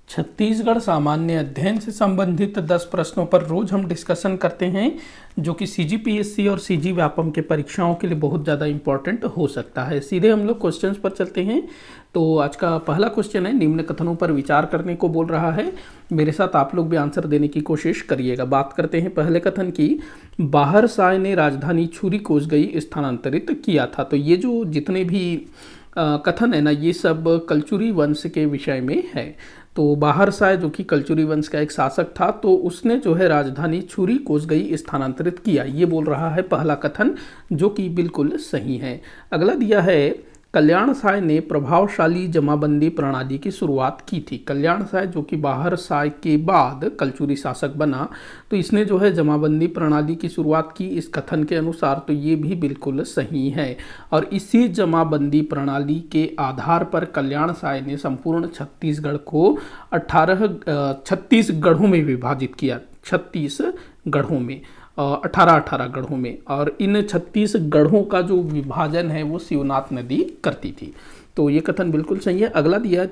छत्तीसगढ़ सामान्य अध्ययन से संबंधित 10 प्रश्नों पर रोज हम डिस्कशन करते हैं, जो कि सीजीपीएससी और सीजी व्यापम के परीक्षाओं के लिए बहुत ज़्यादा इंपॉर्टेंट हो सकता है। सीधे हम लोग क्वेश्चंस पर चलते हैं। तो आज का पहला क्वेश्चन है, निम्न कथनों पर विचार करने को बोल रहा है। मेरे साथ आप लोग भी आंसर देने की कोशिश करिएगा। बात करते हैं पहले कथन की। बाहरसाय ने राजधानी छुरी कोस गई स्थानांतरित किया था। तो ये जो जितने भी कथन है ना, ये सब कलचुरी वंश के विषय में है। तो बाहरसाय जो कि कलचुरी वंश का एक शासक था, तो उसने जो है राजधानी छुरी कोस गई स्थानांतरित किया, ये बोल रहा है पहला कथन, जो कि बिल्कुल सही है। अगला दिया है, कल्याणसाय ने प्रभावशाली जमाबंदी प्रणाली की शुरुआत की थी। कल्याणसाय जो कि बाहरसाय के बाद कलचुरी शासक बना, तो इसने जो है जमाबंदी प्रणाली की शुरुआत की इस कथन के अनुसार, तो ये भी बिल्कुल सही है। और इसी जमाबंदी प्रणाली के आधार पर कल्याणसाय ने संपूर्ण छत्तीसगढ़ को 36 गढ़ों में विभाजित किया। 36 गढ़ों में 18 गढ़ों में, और इन 36 गढ़ों का जो विभाजन है वो शिवनाथ नदी करती थी। तो ये कथन बिल्कुल सही है। अगला दिया है,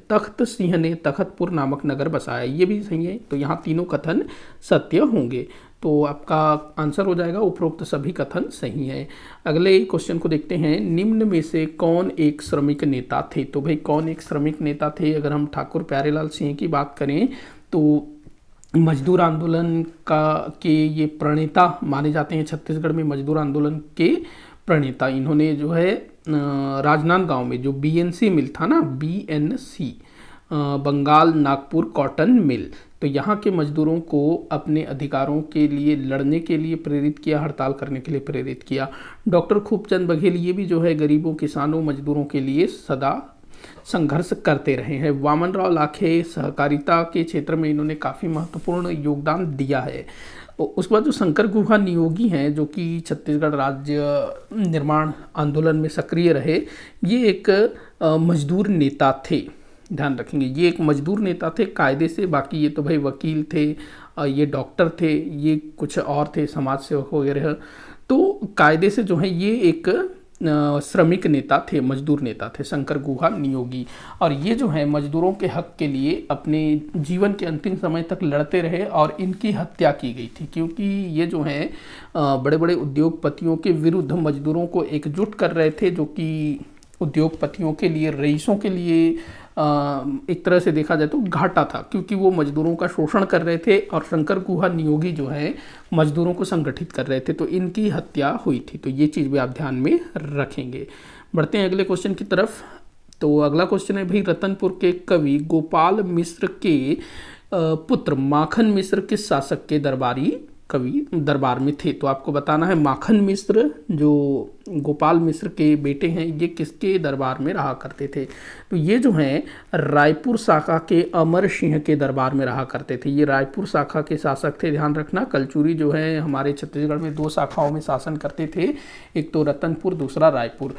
तख्त सिंह ने तखतपुर नामक नगर बसाया, ये भी सही है। तो यहाँ तीनों कथन सत्य होंगे। तो आपका आंसर हो जाएगा उपरोक्त सभी कथन सही है। अगले क्वेश्चन को देखते हैं, निम्न में से कौन एक श्रमिक नेता थे। तो भाई कौन एक श्रमिक नेता थे? अगर हम ठाकुर प्यारेलाल सिंह की बात करें तो मजदूर आंदोलन के ये प्रणेता माने जाते हैं। छत्तीसगढ़ में मजदूर आंदोलन के प्रणेता इन्होंने जो है राजनांदगांव में जो बीएनसी मिल था ना, BNC Bengal Nagpur cotton mill, तो यहाँ के मजदूरों को अपने अधिकारों के लिए लड़ने के लिए प्रेरित किया, हड़ताल करने के लिए प्रेरित किया। डॉक्टर खूबचंद बघेल ये भी जो है गरीबों, किसानों, मजदूरों के लिए सदा संघर्ष करते रहे हैं। वामनराव लाखे सहकारिता के क्षेत्र में इन्होंने काफ़ी महत्वपूर्ण योगदान दिया है। उसके बाद जो शंकर गुहा नियोगी हैं, जो कि छत्तीसगढ़ राज्य निर्माण आंदोलन में सक्रिय रहे, ये एक मजदूर नेता थे। ध्यान रखेंगे, ये एक मजदूर नेता थे कायदे से। बाकी ये तो भाई वकील थे, ये डॉक्टर थे, ये कुछ और थे, समाज सेवक वगैरह। तो कायदे से जो है ये एक श्रमिक नेता थे, मजदूर नेता थे, शंकर गुहा नियोगी। और ये जो है मजदूरों के हक के लिए अपने जीवन के अंतिम समय तक लड़ते रहे, और इनकी हत्या की गई थी क्योंकि ये जो है बड़े बड़े उद्योगपतियों के विरुद्ध मजदूरों को एकजुट कर रहे थे, जो कि उद्योगपतियों के लिए, रईसों के लिए एक तरह से देखा जाए तो घाटा था, क्योंकि वो मजदूरों का शोषण कर रहे थे और शंकर गुहा नियोगी जो है मजदूरों को संगठित कर रहे थे, तो इनकी हत्या हुई थी। तो ये चीज़ भी आप ध्यान में रखेंगे। बढ़ते हैं अगले क्वेश्चन की तरफ। तो अगला क्वेश्चन है भाई, रतनपुर के कवि गोपाल मिश्र के पुत्र माखन मिश्र किस शासक के दरबार में थे। तो आपको बताना है, माखन मिश्र जो गोपाल मिश्र के बेटे हैं, ये किसके दरबार में रहा करते थे। तो ये जो हैं रायपुर शाखा के अमर सिंह के दरबार में रहा करते थे। ये रायपुर शाखा के शासक थे। ध्यान रखना, कलचुरी जो है हमारे छत्तीसगढ़ में 2 शाखाओं में शासन करते थे, एक तो रतनपुर, दूसरा रायपुर।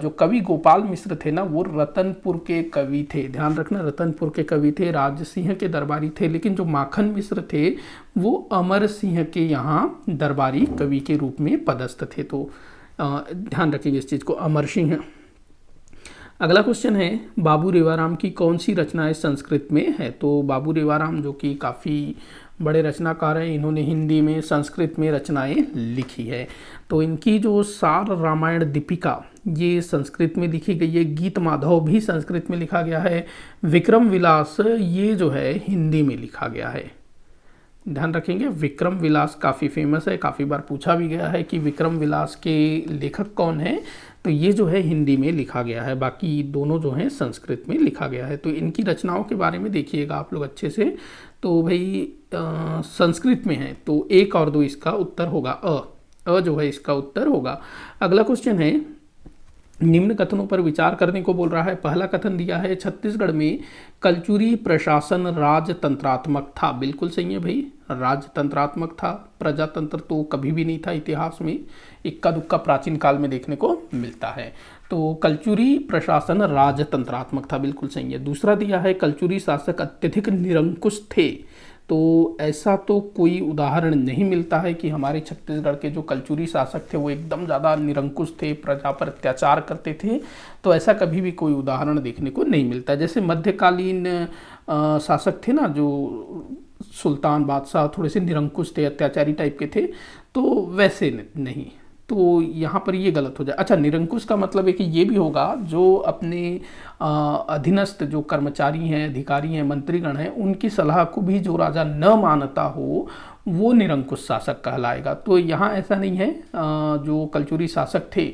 जो कवि गोपाल मिश्र थे ना, वो रतनपुर के कवि थे। ध्यान रखना, रतनपुर के कवि थे, राज सिंह के दरबारी थे। लेकिन जो माखन मिश्र थे वो अमर सिंह के यहाँ दरबारी कवि के रूप में पदस्थ थे। तो ध्यान रखिए इस चीज़ को, अमर सिंह। अगला क्वेश्चन है, बाबू रेवाराम की कौन सी रचनाएं संस्कृत में है। तो बाबू रेवाराम जो कि काफ़ी बड़े रचनाकार हैं, इन्होंने हिंदी में, संस्कृत में रचनाएं लिखी है। तो इनकी जो सार रामायण दीपिका, ये संस्कृत में लिखी गई है। गीत माधव भी संस्कृत में लिखा गया है। विक्रम विलास ये जो है हिंदी में लिखा गया है। ध्यान रखेंगे, विक्रम विलास काफ़ी फेमस है, काफ़ी बार पूछा भी गया है कि विक्रम विलास के लेखक कौन है। तो ये जो है हिंदी में लिखा गया है, बाकी दोनों जो हैं संस्कृत में लिखा गया है। तो इनकी रचनाओं के बारे में देखिएगा आप लोग अच्छे से। तो भाई संस्कृत में है, तो 1 और 2 इसका उत्तर होगा। अ जो है इसका उत्तर होगा। अगला क्वेश्चन है, निम्न कथनों पर विचार करने को बोल रहा है। पहला कथन दिया है, छत्तीसगढ़ में कलचुरी प्रशासन राजतंत्रात्मक था। बिल्कुल सही है भाई, राजतंत्रात्मक था। प्रजातंत्र तो कभी भी नहीं था इतिहास में, इक्का दुक्का प्राचीन काल में देखने को मिलता है। तो कलचुरी प्रशासन राजतंत्रात्मक था, बिल्कुल सही है। दूसरा दिया है, कलचुरी शासक अत्यधिक निरंकुश थे। तो ऐसा तो कोई उदाहरण नहीं मिलता है कि हमारे छत्तीसगढ़ के जो कलचुरी शासक थे वो एकदम ज़्यादा निरंकुश थे, प्रजा पर अत्याचार करते थे। तो ऐसा कभी भी कोई उदाहरण देखने को नहीं मिलता। जैसे मध्यकालीन शासक थे ना, जो सुल्तान बादशाह थोड़े से निरंकुश थे, अत्याचारी टाइप के थे, तो वैसे नहीं। तो यहाँ पर ये गलत हो जाए। अच्छा, निरंकुश का मतलब है कि ये भी होगा जो अपने अधीनस्थ जो कर्मचारी हैं, अधिकारी हैं, मंत्रीगण हैं, उनकी सलाह को भी जो राजा न मानता हो वो निरंकुश शासक कहलाएगा। तो यहाँ ऐसा नहीं है। जो कलचुरी शासक थे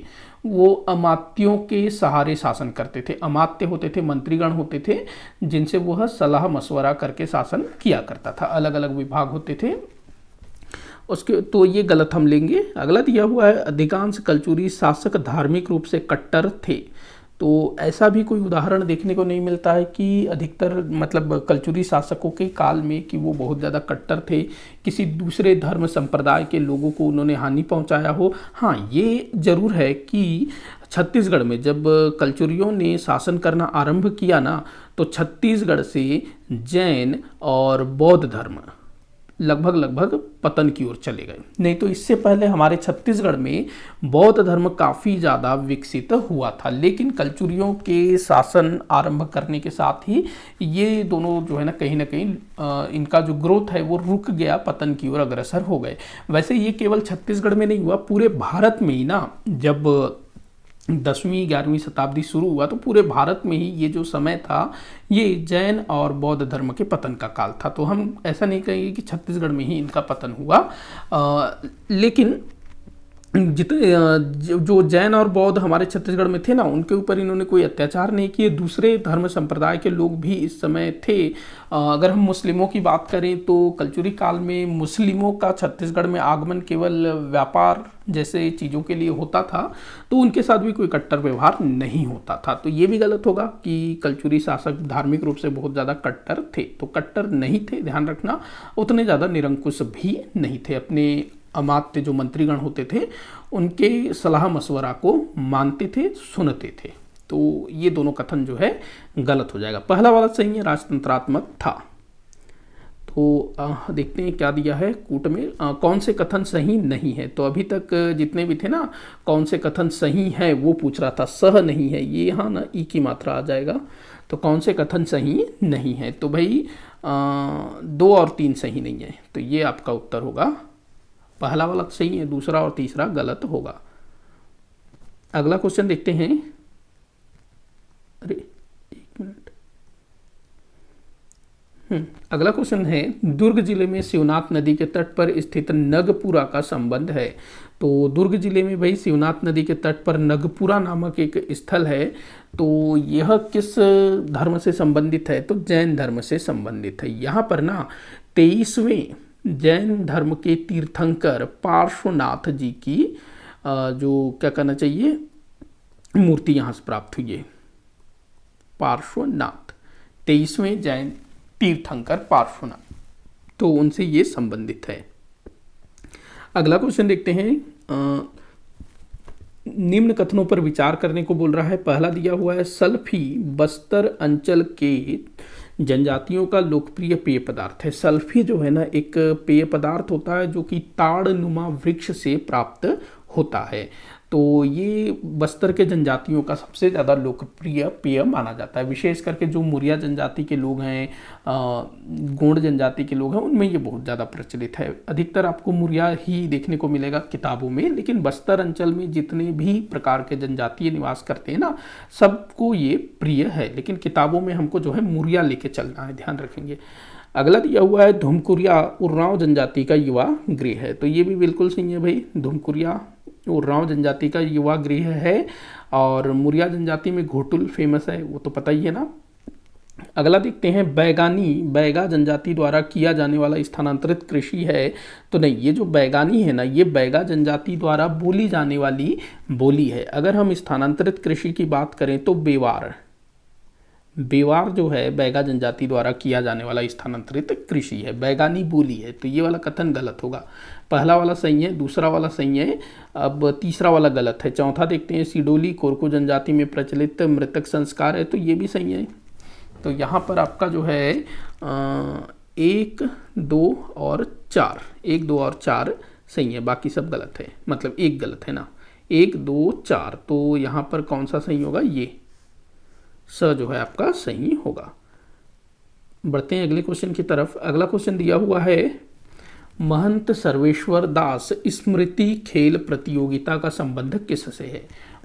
वो अमात्यों के सहारे शासन करते थे। अमात्य होते थे, मंत्रीगण होते थे, जिनसे वह सलाह मशवरा करके शासन किया करता था। अलग अलग विभाग होते थे उसके। तो ये गलत हम लेंगे। अगला दिया हुआ है, अधिकांश कलचुरी शासक धार्मिक रूप से कट्टर थे। तो ऐसा भी कोई उदाहरण देखने को नहीं मिलता है कि अधिकतर मतलब कलचुरी शासकों के काल में कि वो बहुत ज़्यादा कट्टर थे, किसी दूसरे धर्म संप्रदाय के लोगों को उन्होंने हानि पहुंचाया हो। हाँ, ये जरूर है कि छत्तीसगढ़ में जब कलचुरियों ने शासन करना आरंभ किया ना, तो छत्तीसगढ़ से जैन और बौद्ध धर्म लगभग पतन की ओर चले गए। नहीं तो इससे पहले हमारे छत्तीसगढ़ में बौद्ध धर्म काफ़ी ज़्यादा विकसित हुआ था, लेकिन कलचुरियों के शासन आरंभ करने के साथ ही ये दोनों जो है ना कहीं इनका जो ग्रोथ है वो रुक गया, पतन की ओर अग्रसर हो गए। वैसे ये केवल छत्तीसगढ़ में नहीं हुआ, पूरे भारत में ही ना, जब 10वीं 11वीं शताब्दी शुरू हुआ तो पूरे भारत में ही ये जो समय था ये जैन और बौद्ध धर्म के पतन का काल था। तो हम ऐसा नहीं कहेंगे कि छत्तीसगढ़ में ही इनका पतन हुआ। लेकिन जितने जो जैन और बौद्ध हमारे छत्तीसगढ़ में थे ना, उनके ऊपर इन्होंने कोई अत्याचार नहीं किए। दूसरे धर्म संप्रदाय के लोग भी इस समय थे। अगर हम मुस्लिमों की बात करें तो कलचुरी काल में मुस्लिमों का छत्तीसगढ़ में आगमन केवल व्यापार जैसे चीज़ों के लिए होता था, तो उनके साथ भी कोई कट्टर व्यवहार नहीं होता था। तो ये भी गलत होगा कि कलचुरी शासक धार्मिक रूप से बहुत ज़्यादा कट्टर थे। तो कट्टर नहीं थे, ध्यान रखना। उतने ज़्यादा निरंकुश भी नहीं थे, अपने अमात्य जो मंत्रीगण होते थे उनके सलाह मशवरा को मानते थे, सुनते थे। तो ये दोनों कथन जो है गलत हो जाएगा। पहला वाला सही है, राजतंत्रात्मक था। तो देखते हैं क्या दिया है कूट में। कौन से कथन सही नहीं है। तो अभी तक जितने भी थे ना, कौन से कथन सही है वो पूछ रहा था, सह नहीं है, ये यहाँ ना ई की मात्रा आ जाएगा। तो कौन से कथन सही नहीं है, तो भाई 2 और 3 सही नहीं है। तो ये आपका उत्तर होगा। पहला वाला सही है, दूसरा और तीसरा गलत होगा। अगला क्वेश्चन देखते हैं। अरे एक मिनट। अगला क्वेश्चन है, दुर्ग जिले में शिवनाथ नदी के तट पर स्थित नगपुरा का संबंध है। तो दुर्ग जिले में भाई शिवनाथ नदी के तट पर नगपुरा नामक एक स्थल है। तो यह किस धर्म से संबंधित है, तो जैन धर्म से संबंधित है। यहाँ पर ना 23वें जैन धर्म के तीर्थंकर पार्श्वनाथ जी की जो क्या कहना चाहिए मूर्ति यहाँ से प्राप्त हुई है। पार्श्वनाथ 23वें जैन तीर्थंकर पार्श्वनाथ, तो उनसे ये संबंधित है। अगला क्वेश्चन देखते हैं। निम्न कथनों पर विचार करने को बोल रहा है। पहला दिया हुआ है, सल्फी बस्तर अंचल के जनजातियों का लोकप्रिय पेय पदार्थ है। सल्फी जो है ना एक पेय पदार्थ होता है जो कि ताड़नुमा वृक्ष से प्राप्त होता है। तो ये बस्तर के जनजातियों का सबसे ज़्यादा लोकप्रिय पेय माना जाता है। विशेष करके जो मुरिया जनजाति के लोग हैं, गोंड जनजाति के लोग हैं, उनमें ये बहुत ज़्यादा प्रचलित है। अधिकतर आपको मुरिया ही देखने को मिलेगा किताबों में, लेकिन बस्तर अंचल में जितने भी प्रकार के जनजातीय निवास करते हैं ना, सबको ये प्रिय है। लेकिन किताबों में हमको जो है मुरिया लेके चलना है, ध्यान रखेंगे। अगला दिया हुआ है, धुमकुरिया उर्रांव जनजाति का युवा गृह है। तो ये भी बिल्कुल सही है भाई। धुमकुरिया उर्रांव जनजाति का युवा गृह है। और मुरिया जनजाति में घोटुल फेमस है, वो तो पता ही है ना। अगला देखते हैं, बैगा जनजाति द्वारा किया जाने वाला स्थानांतरित कृषि है। तो नहीं, ये जो बैगानी है ना, ये बैगा जनजाति द्वारा बोली जाने वाली बोली है। अगर हम स्थानांतरित कृषि की बात करें तो बेवार जो है बैगा जनजाति द्वारा किया जाने वाला स्थानांतरित कृषि है, बैगानी बोली है। तो ये वाला कथन गलत होगा। पहला वाला सही है, दूसरा वाला सही है, अब तीसरा वाला गलत है। चौथा देखते हैं, सिडोली कोरको जनजाति में प्रचलित मृतक संस्कार है। तो ये भी सही है। तो यहाँ पर आपका जो है 1, 2 और 4, 1, 2 और 4 सही है, बाकी सब गलत है। मतलब एक गलत है ना, 1, 2, 4। तो यहाँ पर कौन सा सही होगा, ये स जो है आपका सही होगा। बढ़ते हैं अगले क्वेश्चन की तरफ। अगला क्वेश्चन दिया हुआ है, महंत सर्वेश्वर दास स्मृति खेल प्रतियोगिता का संबंध किससे है?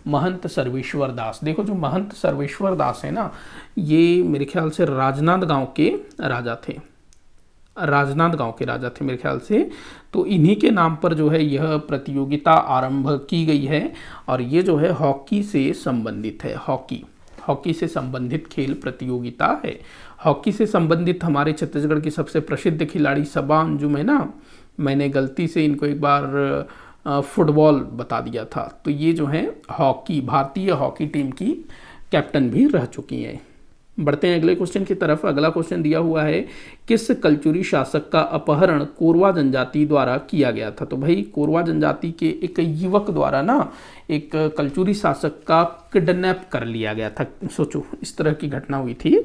महंत सर्वेश्वर दास, देखो जो महंत सर्वेश्वर दास है ना, ये मेरे ख्याल से राजनांद गांव के राजा थे, राजनांद गांव के राजा थे मेरे ख्याल से। तो इन्हीं के नाम पर जो है यह प्रतियोगिता आरंभ की गई है, और ये जो है हॉकी से संबंधित है। हॉकी से संबंधित खेल प्रतियोगिता है। हॉकी से संबंधित हमारे छत्तीसगढ़ की सबसे प्रसिद्ध खिलाड़ी सबा अंजुम है ना, मैंने गलती से इनको एक बार फुटबॉल बता दिया था। तो ये जो है हॉकी, भारतीय हॉकी टीम की कैप्टन भी रह चुकी हैं। बढ़ते हैं अगले क्वेश्चन की तरफ। अगला क्वेश्चन दिया हुआ है, किस कलचुरी शासक का अपहरण कोरवा जनजाति द्वारा किया गया था? तो भाई कोरवा जनजाति के एक युवक द्वारा ना एक कलचुरी शासक का किडनैप कर लिया गया था। सोचो इस तरह की घटना हुई थी।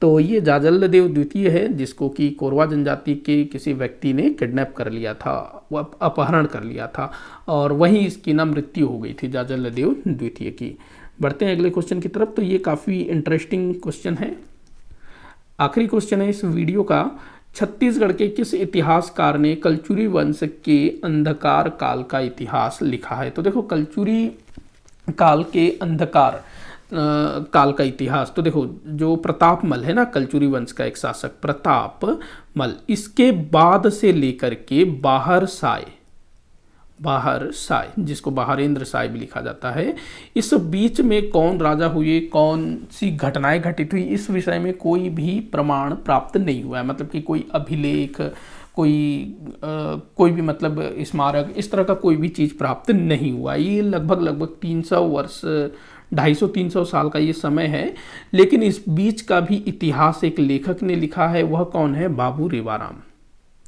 तो ये जाजल्लदेव द्वितीय है, जिसको कि कोरवा जनजाति के किसी व्यक्ति ने किडनैप कर लिया था, वो अपहरण कर लिया था, और वहीं इसकी ना मृत्यु हो गई थी जाजल्लदेव द्वितीय की। बढ़ते हैं अगले क्वेश्चन की तरफ। तो ये काफ़ी इंटरेस्टिंग क्वेश्चन है। आखिरी क्वेश्चन है इस वीडियो का, छत्तीसगढ़ के किस इतिहासकार ने कलचुरी वंश के अंधकार काल का इतिहास लिखा है? तो देखो कलचुरी काल के अंधकार काल का इतिहास, तो देखो जो प्रतापमल है ना, कलचुरी वंश का एक शासक प्रतापमल, इसके बाद से लेकर के बाहर साय, जिसको बाहरेंद्र साय भी लिखा जाता है, इस बीच में कौन राजा हुए, कौन सी घटनाएं घटित हुई, इस विषय में कोई भी प्रमाण प्राप्त नहीं हुआ है। मतलब कि कोई अभिलेख, कोई भी मतलब स्मारक, इस तरह का कोई भी चीज़ प्राप्त नहीं हुआ। ये लगभग 300 वर्ष, 250-300 साल का ये समय है। लेकिन इस बीच का भी इतिहास एक लेखक ने लिखा है, वह कौन है? बाबू रेवाराम।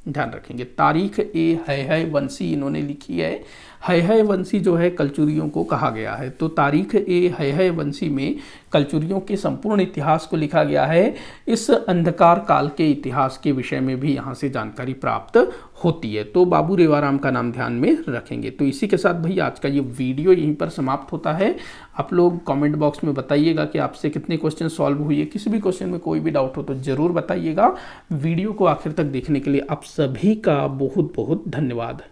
ध्यान रखेंगे। तारीख ए है वंशी इन्होंने लिखी है। है वंशी जो है कलचुरियों को कहा गया है। तो तारीख ए है वंशी में कलचुरियों के संपूर्ण इतिहास को लिखा गया है। इस अंधकार काल के इतिहास के विषय में भी यहाँ से जानकारी प्राप्त होती है। तो बाबू रेवाराम का नाम ध्यान में रखेंगे। तो इसी के साथ भाई आज का ये वीडियो यहीं पर समाप्त होता है। आप लोग कमेंट बॉक्स में बताइएगा कि आपसे कितने क्वेश्चन सॉल्व हुए। किसी भी क्वेश्चन में कोई भी डाउट हो तो ज़रूर बताइएगा। वीडियो को आखिर तक देखने के लिए आप सभी का बहुत बहुत धन्यवाद।